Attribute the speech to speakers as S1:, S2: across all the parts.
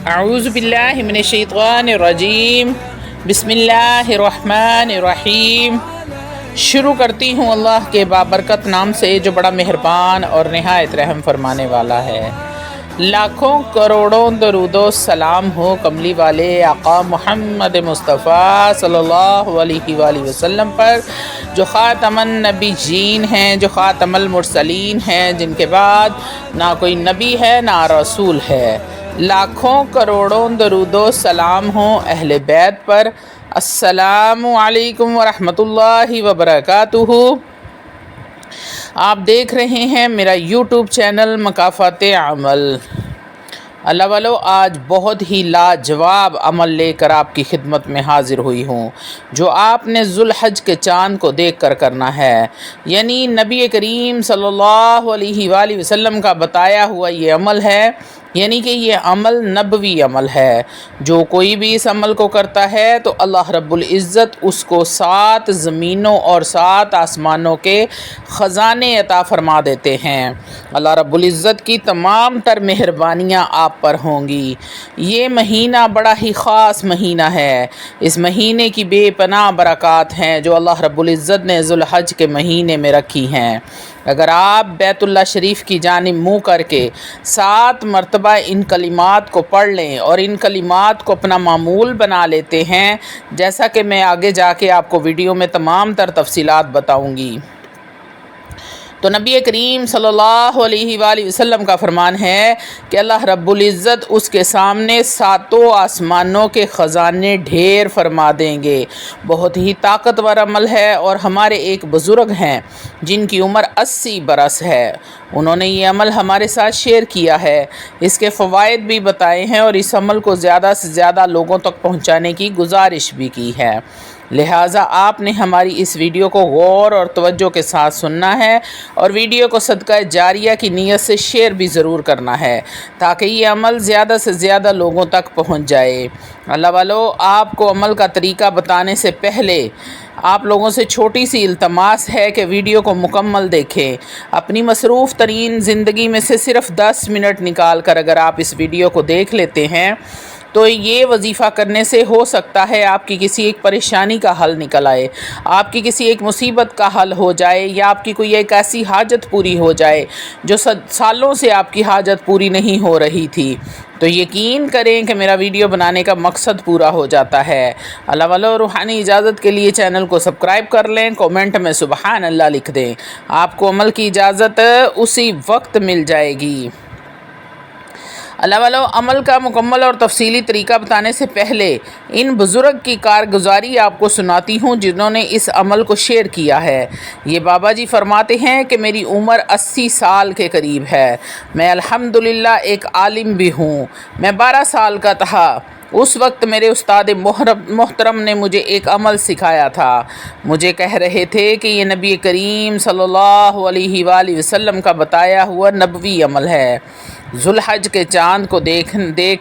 S1: اعوذ باللہ من الشیطان الرجیم بسم اللہ الرحمن الرحیم۔ شروع کرتی ہوں اللہ کے بابرکت نام سے جو بڑا مہربان اور نہایت رحم فرمانے والا ہے۔ لاکھوں کروڑوں درود و سلام ہو کملی والے آقا محمد مصطفیٰ صلی اللہ علیہ وآلہ وسلم پر، جو خاتم النبیین ہیں، جو خاتم المرسلین ہیں، جن کے بعد نہ کوئی نبی ہے نہ رسول ہے۔ لاکھوں کروڑوں درود و سلام ہوں اہل بیت پر۔ السلام علیکم ورحمۃ اللہ وبرکاتہ۔ آپ دیکھ رہے ہیں میرا یوٹیوب چینل مکافات عمل۔ اللہ والو، آج بہت ہی لاجواب عمل لے کر آپ کی خدمت میں حاضر ہوئی ہوں، جو آپ نے ذوالحج کے چاند کو دیکھ کر کرنا ہے۔ یعنی نبی کریم صلی اللہ علیہ وآلہ وسلم کا بتایا ہوا یہ عمل ہے، یعنی کہ یہ عمل نبوی عمل ہے۔ جو کوئی بھی اس عمل کو کرتا ہے تو اللہ رب العزت اس کو 7 زمینوں اور 7 آسمانوں کے خزانے عطا فرما دیتے ہیں۔ اللہ رب العزت کی تمام تر مہربانیاں آپ پر ہوں گی۔ یہ مہینہ بڑا ہی خاص مہینہ ہے۔ اس مہینے کی بے پناہ برکات ہیں جو اللہ رب العزت نے ذوالحج کے مہینے میں رکھی ہیں۔ اگر آپ بیت اللہ شریف کی جانب منہ کر کے 7 مرتبہ ان کلمات کو پڑھ لیں اور ان کلمات کو اپنا معمول بنا لیتے ہیں، جیسا کہ میں آگے جا کے آپ کو ویڈیو میں تمام تر تفصیلات بتاؤں گی، تو نبی کریم صلی اللہ علیہ وآلہ وسلم کا فرمان ہے کہ اللہ رب العزت اس کے سامنے 7 آسمانوں کے خزانے ڈھیر فرما دیں گے۔ بہت ہی طاقتور عمل ہے، اور ہمارے ایک بزرگ ہیں جن کی عمر 80 برس ہے، انہوں نے یہ عمل ہمارے ساتھ شیئر کیا ہے، اس کے فوائد بھی بتائے ہیں اور اس عمل کو زیادہ سے زیادہ لوگوں تک پہنچانے کی گزارش بھی کی ہے۔ لہٰذا آپ نے ہماری اس ویڈیو کو غور اور توجہ کے ساتھ سننا ہے، اور ویڈیو کو صدقہ جاریہ کی نیت سے شیئر بھی ضرور کرنا ہے، تاکہ یہ عمل زیادہ سے زیادہ لوگوں تک پہنچ جائے۔ اللہ والو، آپ کو عمل کا طریقہ بتانے سے پہلے آپ لوگوں سے چھوٹی سی التماس ہے کہ ویڈیو کو مکمل دیکھیں۔ اپنی مصروف ترین زندگی میں سے صرف 10 منٹ نکال کر اگر آپ اس ویڈیو کو دیکھ لیتے ہیں تو یہ وظیفہ کرنے سے ہو سکتا ہے آپ کی کسی ایک پریشانی کا حل نکل آئے، آپ کی کسی ایک مصیبت کا حل ہو جائے، یا آپ کی کوئی ایک ایسی حاجت پوری ہو جائے جو سالوں سے آپ کی حاجت پوری نہیں ہو رہی تھی۔ تو یقین کریں کہ میرا ویڈیو بنانے کا مقصد پورا ہو جاتا ہے۔ اللہ والو، روحانی اجازت کے لیے چینل کو سبسکرائب کر لیں، کومنٹ میں سبحان اللہ لکھ دیں، آپ کو عمل کی اجازت اسی وقت مل جائے گی۔ اللہ والو، عمل کا مکمل اور تفصیلی طریقہ بتانے سے پہلے ان بزرگ کی کارگزاری آپ کو سناتی ہوں جنہوں نے اس عمل کو شیئر کیا ہے۔ یہ بابا جی فرماتے ہیں کہ میری عمر 80 سال کے قریب ہے، میں الحمدللہ ایک عالم بھی ہوں۔ میں 12 سال کا تھا، اس وقت میرے استاد محترم نے مجھے ایک عمل سکھایا تھا۔ مجھے کہہ رہے تھے کہ یہ نبی کریم صلی اللہ علیہ وآلہ وسلم کا بتایا ہوا نبوی عمل ہے۔ ذوالحج کے چاند کو دیکھ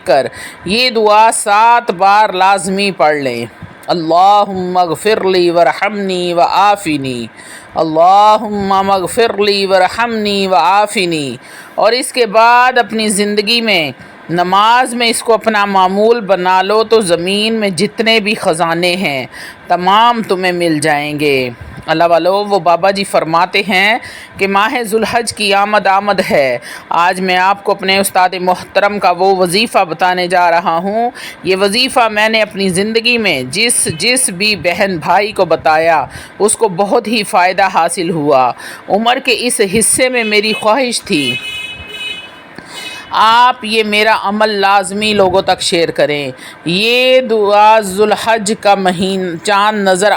S1: کر یہ دعا 7 بار لازمی پڑھ لیں۔ اللہم اغفر لی ورحمنی وعافنی، اللہم اغفر لی ورحمنی وعافنی، اور اس کے بعد اپنی زندگی میں نماز میں اس کو اپنا معمول بنا لو تو زمین میں جتنے بھی خزانے ہیں تمام تمہیں مل جائیں گے۔ اللہ والو، وہ بابا جی فرماتے ہیں کہ ماہ ذوالحج کی آمد ہے۔ آج میں آپ کو اپنے استاد محترم کا وہ وظیفہ بتانے جا رہا ہوں۔ یہ وظیفہ میں نے اپنی زندگی میں جس بھی بہن بھائی کو بتایا اس کو بہت ہی فائدہ حاصل ہوا۔ عمر کے اس حصے میں میری خواہش تھی آپ یہ میرا عمل لازمی لوگوں تک شیئر کریں۔ یہ دعا ذوالحج کا چاند نظر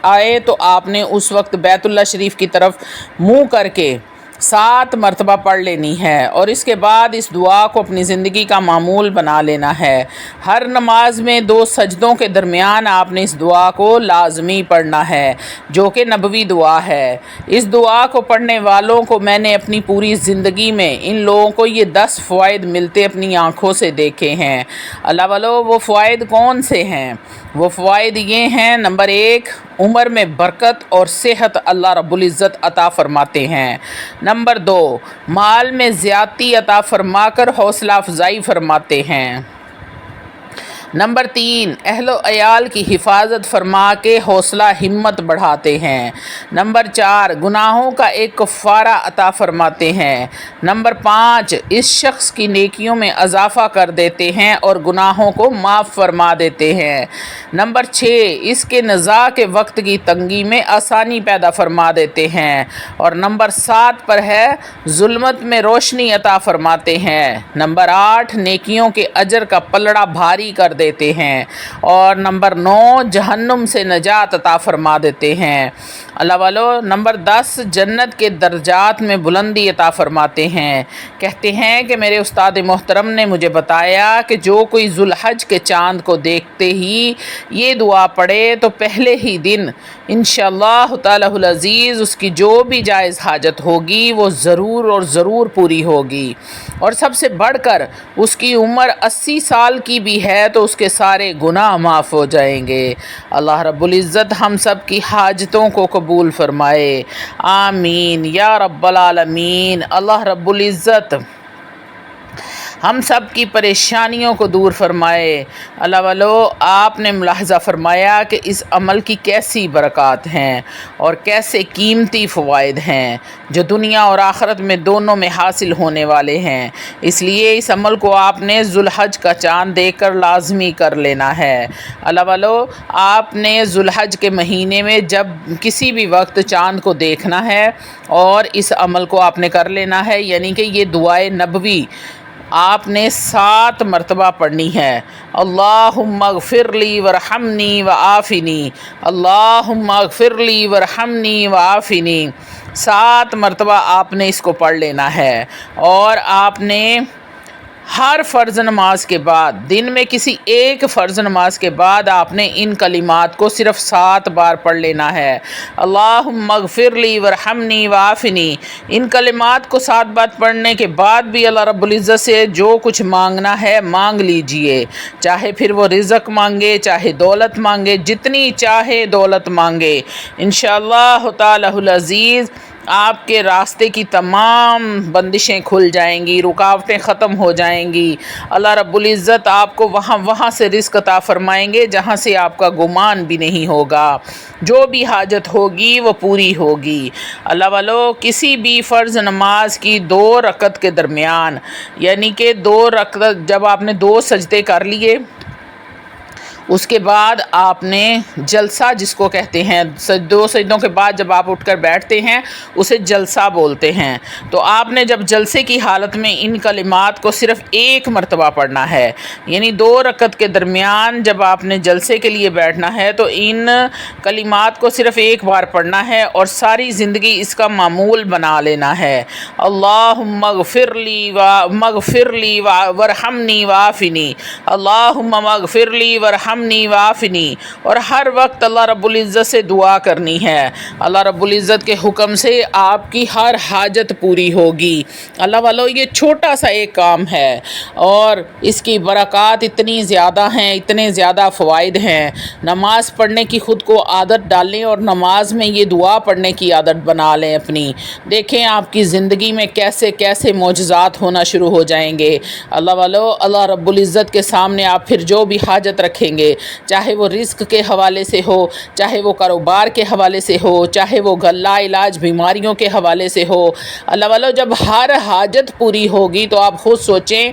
S1: آئے تو آپ نے اس وقت بیت اللہ شریف کی طرف منہ کر کے 7 مرتبہ پڑھ لینی ہے، اور اس کے بعد اس دعا کو اپنی زندگی کا معمول بنا لینا ہے۔ ہر نماز میں 2 سجدوں کے درمیان آپ نے اس دعا کو لازمی پڑھنا ہے، جو کہ نبوی دعا ہے۔ اس دعا کو پڑھنے والوں کو میں نے اپنی پوری زندگی میں ان لوگوں کو یہ 10 فوائد ملتے اپنی آنکھوں سے دیکھے ہیں۔ اللہ والو، وہ فوائد کون سے ہیں؟ وہ فوائد یہ ہیں، نمبر 1، عمر میں برکت اور صحت اللہ رب العزت عطا فرماتے ہیں۔ نمبر 2، مال میں زیادتی عطا فرما کر حوصلہ افزائی فرماتے ہیں۔ نمبر 3، اہل و عیال کی حفاظت فرما کے حوصلہ ہمت بڑھاتے ہیں۔ نمبر 4، گناہوں کا ایک کفارہ عطا فرماتے ہیں۔ نمبر 5، اس شخص کی نیکیوں میں اضافہ کر دیتے ہیں اور گناہوں کو معاف فرما دیتے ہیں۔ نمبر 6، اس کے نزاع کے وقت کی تنگی میں آسانی پیدا فرما دیتے ہیں۔ اور نمبر 7 پر ہے، ظلمت میں روشنی عطا فرماتے ہیں۔ نمبر 8، نیکیوں کے اجر کا پلڑا بھاری کر دیتے ہیں۔ اور نمبر 9، جہنم سے نجات عطا فرما دیتے ہیں۔ اللہ والو، نمبر 10، جنت کے درجات میں بلندی عطا فرماتے ہیں۔ کہتے ہیں کہ میرے استاد محترم نے مجھے بتایا کہ جو کوئی ذو الحج کے چاند کو دیکھتے ہی یہ دعا پڑھے تو پہلے ہی دن انشاءاللہ تعالی العزیز اس کی جو بھی جائز حاجت ہوگی وہ ضرور اور ضرور پوری ہوگی، اور سب سے بڑھ کر اس کی عمر 80 سال کی بھی ہے تو اس کے سارے گناہ معاف ہو جائیں گے۔ اللہ رب العزت ہم سب کی حاجتوں کو قبول فرمائے، آمین یا رب العالمین۔ اللہ رب العزت ہم سب کی پریشانیوں کو دور فرمائے۔ اللہ والو، آپ نے ملاحظہ فرمایا کہ اس عمل کی کیسی برکات ہیں اور کیسے قیمتی فوائد ہیں جو دنیا اور آخرت میں دونوں میں حاصل ہونے والے ہیں۔ اس لیے اس عمل کو آپ نے ذو الحج کا چاند دیکھ کر لازمی کر لینا ہے۔ اللہ والو، آپ نے ذو الحج کے مہینے میں جب کسی بھی وقت چاند کو دیکھنا ہے اور اس عمل کو آپ نے کر لینا ہے، یعنی کہ یہ دعائے نبوی آپ نے 7 مرتبہ پڑھنی ہے۔ اللہم اغفر لی ورحمنی وعافنی، اللہم اغفر لی ورحمنی وعافنی، 7 مرتبہ آپ نے اس کو پڑھ لینا ہے۔ اور آپ نے ہر فرض نماز کے بعد، دن میں کسی ایک فرض نماز کے بعد آپ نے ان کلمات کو صرف 7 بار پڑھ لینا ہے۔ اللہم اغفر لی ورحمنی وعافنی، ان کلمات کو 7 بار پڑھنے کے بعد بھی اللہ رب العزت سے جو کچھ مانگنا ہے مانگ لیجئے، چاہے پھر وہ رزق مانگے، چاہے دولت مانگے، جتنی چاہے دولت مانگے، انشاءاللہ تعالی العزیز آپ کے راستے کی تمام بندشیں کھل جائیں گی، رکاوٹیں ختم ہو جائیں گی۔ اللہ رب العزت آپ کو وہاں سے رزق عطا فرمائیں گے جہاں سے آپ کا گمان بھی نہیں ہوگا، جو بھی حاجت ہوگی وہ پوری ہوگی۔ اللہ والو، کسی بھی فرض نماز کی 2 رکعت کے درمیان، یعنی کہ 2 رکعت جب آپ نے 2 سجدے کر لیے، اس کے بعد آپ نے جلسہ جس کو کہتے ہیں، 2 سجدوں کے بعد جب آپ اٹھ کر بیٹھتے ہیں اسے جلسہ بولتے ہیں، تو آپ نے جب جلسے کی حالت میں ان کلمات کو صرف 1 مرتبہ پڑھنا ہے، یعنی 2 رکعت کے درمیان جب آپ نے جلسے کے لیے بیٹھنا ہے تو ان کلمات کو صرف 1 بار پڑھنا ہے اور ساری زندگی اس کا معمول بنا لینا ہے۔ اللہم اغفر لی ورحمنی وعافنی، اللہم اغفر لی ورحمنی وعافنی، اور ہر وقت اللہ رب العزت سے دعا کرنی ہے۔ اللہ رب العزت کے حکم سے آپ کی ہر حاجت پوری ہوگی۔ اللہ والو، یہ چھوٹا سا ایک کام ہے اور اس کی برکات اتنی زیادہ ہیں، اتنے زیادہ فوائد ہیں۔ نماز پڑھنے کی خود کو عادت ڈالیں اور نماز میں یہ دعا پڑھنے کی عادت بنا لیں اپنی، دیکھیں آپ کی زندگی میں کیسے کیسے معجزات ہونا شروع ہو جائیں گے۔ اللہ والو، اللہ رب العزت کے سامنے آپ پھر جو بھی حاجت رکھیں گے، چاہے وہ رزق کے حوالے سے ہو، چاہے وہ کاروبار کے حوالے سے ہو، چاہے وہ لا علاج بیماریوں کے حوالے سے ہو، اللہ والو، جب ہر حاجت پوری ہوگی تو آپ خود سوچیں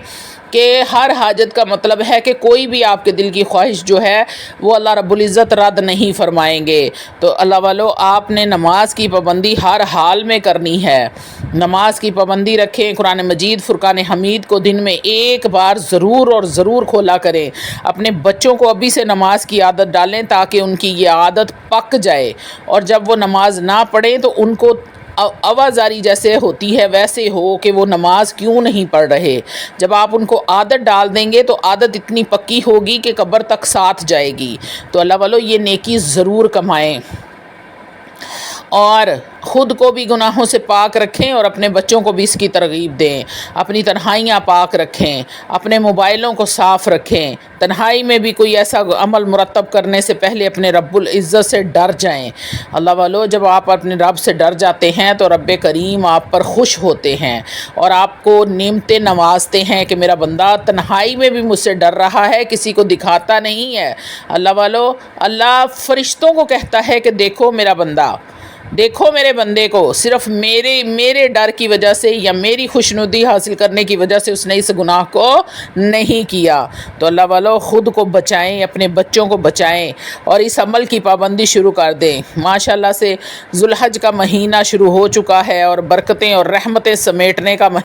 S1: کہ ہر حاجت کا مطلب ہے کہ کوئی بھی آپ کے دل کی خواہش جو ہے وہ اللہ رب العزت رد نہیں فرمائیں گے۔ تو اللہ والو، آپ نے نماز کی پابندی ہر حال میں کرنی ہے، نماز کی پابندی رکھیں۔ قرآن مجید فرقان حمید کو دن میں 1 بار ضرور اور ضرور کھولا کریں۔ اپنے بچوں کو ابھی سے نماز کی عادت ڈالیں تاکہ ان کی یہ عادت پک جائے، اور جب وہ نماز نہ پڑھیں تو ان کو آوازاری جیسے ہوتی ہے ویسے ہو کہ وہ نماز کیوں نہیں پڑھ رہے۔ جب آپ ان کو عادت ڈال دیں گے تو عادت اتنی پکی ہوگی کہ قبر تک ساتھ جائے گی۔ تو اللہ والو، یہ نیکی ضرور کمائیں۔ اور خود کو بھی گناہوں سے پاک رکھیں اور اپنے بچوں کو بھی اس کی ترغیب دیں. اپنی تنہائیاں پاک رکھیں، اپنے موبائلوں کو صاف رکھیں. تنہائی میں بھی کوئی ایسا عمل مرتب کرنے سے پہلے اپنے رب العزت سے ڈر جائیں. اللہ والو، جب آپ اپنے رب سے ڈر جاتے ہیں تو رب کریم آپ پر خوش ہوتے ہیں اور آپ کو نعمتیں نوازتے ہیں کہ میرا بندہ تنہائی میں بھی مجھ سے ڈر رہا ہے، کسی کو دکھاتا نہیں ہے. اللہ والو، اللہ فرشتوں کو کہتا ہے کہ دیکھو میرا بندہ، دیکھو میرے بندے کو، صرف میرے ڈر کی وجہ سے یا میری خوشنودی حاصل کرنے کی وجہ سے اس نے اس گناہ کو نہیں کیا. تو اللہ والو، خود کو بچائیں، اپنے بچوں کو بچائیں اور اس عمل کی پابندی شروع کر دیں. ماشاءاللہ سے ذوالحج کا مہینہ شروع ہو چکا ہے اور برکتیں اور رحمتیں سمیٹنے کا